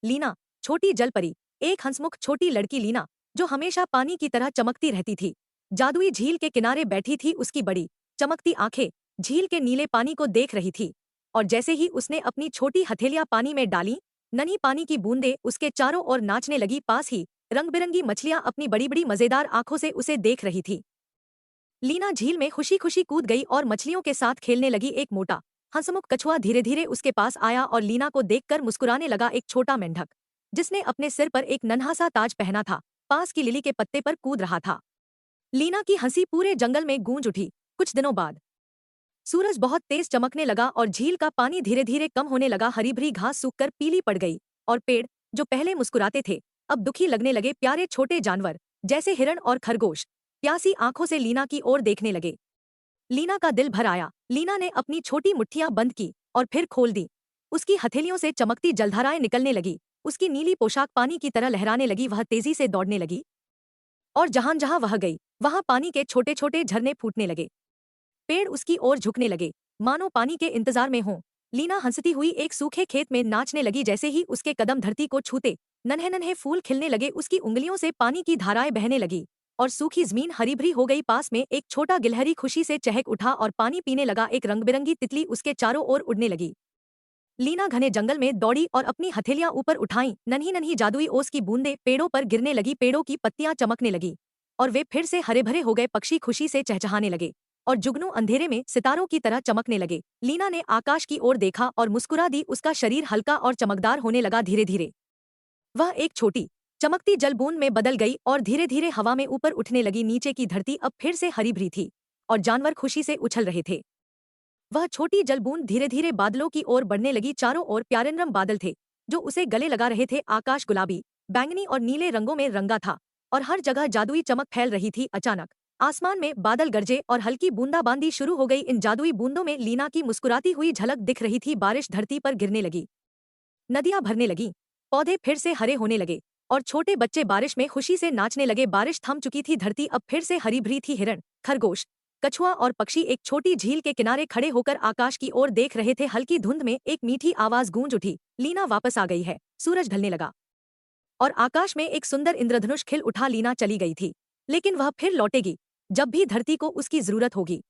लीना, छोटी जल परी, एक हंसमुख छोटी लड़की लीना, जो हमेशा पानी की तरह चमकती रहती थी। जादुई झील के किनारे बैठी थी उसकी बड़ी, चमकती आंखें झील के नीले पानी को देख रही थी। और जैसे ही उसने अपनी छोटी हथेलियां पानी में डाली, नन्ही पानी की बूंदें उसके चारों ओर नाचने लगी। पास ही रंग बिरंगी मछलियां अपनी बड़ी बड़ी मजेदार आंखों से उसे देख रही थी। लीना झील में खुशी खुशी कूद गई और मछलियों के साथ खेलने लगी। एक मोटा हंसमुख कछुआ धीरे धीरे उसके पास आया और लीना को देखकर मुस्कुराने लगा। एक छोटा मेंढक, जिसने अपने सिर पर एक नन्हा सा ताज पहना था, पास की लिली के पत्ते पर कूद रहा था। लीना की हंसी पूरे जंगल में गूंज उठी। कुछ दिनों बाद सूरज बहुत तेज चमकने लगा और झील का पानी धीरे धीरे कम होने लगा। हरी भरी घास सूखकर पीली पड़ गई और पेड़, जो पहले मुस्कुराते थे, अब दुखी लगने लगे। प्यारे छोटे जानवर जैसे हिरण और खरगोश प्यासी आंखों से लीना की ओर देखने लगे। लीना का दिल भर आया। लीना ने अपनी छोटी मुट्ठियां बंद की और फिर खोल दी। उसकी हथेलियों से चमकती जलधाराएं निकलने लगी। उसकी नीली पोशाक पानी की तरह लहराने लगी। वह तेजी से दौड़ने लगी और जहां जहां वह गई, वहां पानी के छोटे छोटे झरने फूटने लगे। पेड़ उसकी ओर झुकने लगे, मानो पानी के इंतजार में हों। लीना हंसती हुई एक सूखे खेत में नाचने लगी। जैसे ही उसके कदम धरती को छूते, नन्हे नन्हे फूल खिलने लगे। उसकी उंगलियों से पानी की धाराएं बहने लगी और सूखी जमीन हरी भरी हो गई। पास में एक छोटा गिलहरी खुशी से चहक उठा और पानी पीने लगा। एक रंगबिरंगी तितली उसके चारों ओर उड़ने लगी। लीना घने जंगल में दौड़ी और अपनी हथेलियां ऊपर उठाई। नन्ही नन्ही जादुई ओस की बूंदें पेड़ों पर गिरने लगी। पेड़ों की पत्तियां चमकने लगी और वे फिर से हरे भरे हो गए। पक्षी खुशी से चहचहाने लगे और जुगनू अंधेरे में सितारों की तरह चमकने लगे। लीना ने आकाश की ओर देखा और मुस्कुरा दी। उसका शरीर हल्का और चमकदार होने लगा। धीरे धीरे वह एक छोटी चमकती जल बूंद में बदल गई और धीरे धीरे हवा में ऊपर उठने लगी। नीचे की धरती अब फिर से हरी भरी थी और जानवर खुशी से उछल रहे थे। वह छोटी जल बूंद धीरे धीरे बादलों की ओर बढ़ने लगी। चारों ओर प्यारे नरम बादल थे, जो उसे गले लगा रहे थे। आकाश गुलाबी, बैंगनी और नीले रंगों में रंगा था और हर जगह जादुई चमक फैल रही थी। अचानक आसमान में बादल गरजे और हल्की बूंदाबांदी शुरू हो गई। इन जादुई बूंदों में लीना की मुस्कुराती हुई झलक दिख रही थी। बारिश धरती पर गिरने लगी, नदियां भरने लगीं, पौधे फिर से हरे होने लगे और छोटे बच्चे बारिश में खुशी से नाचने लगे। बारिश थम चुकी थी, धरती अब फिर से हरी भरी थी। हिरण, खरगोश, कछुआ और पक्षी एक छोटी झील के किनारे खड़े होकर आकाश की ओर देख रहे थे। हल्की धुंध में एक मीठी आवाज गूंज उठी, लीना वापस आ गई है। सूरज ढलने लगा और आकाश में एक सुंदर इंद्रधनुष खिल उठा। लीना चली गई थी, लेकिन वह फिर लौटेगी, जब भी धरती को उसकी जरूरत होगी।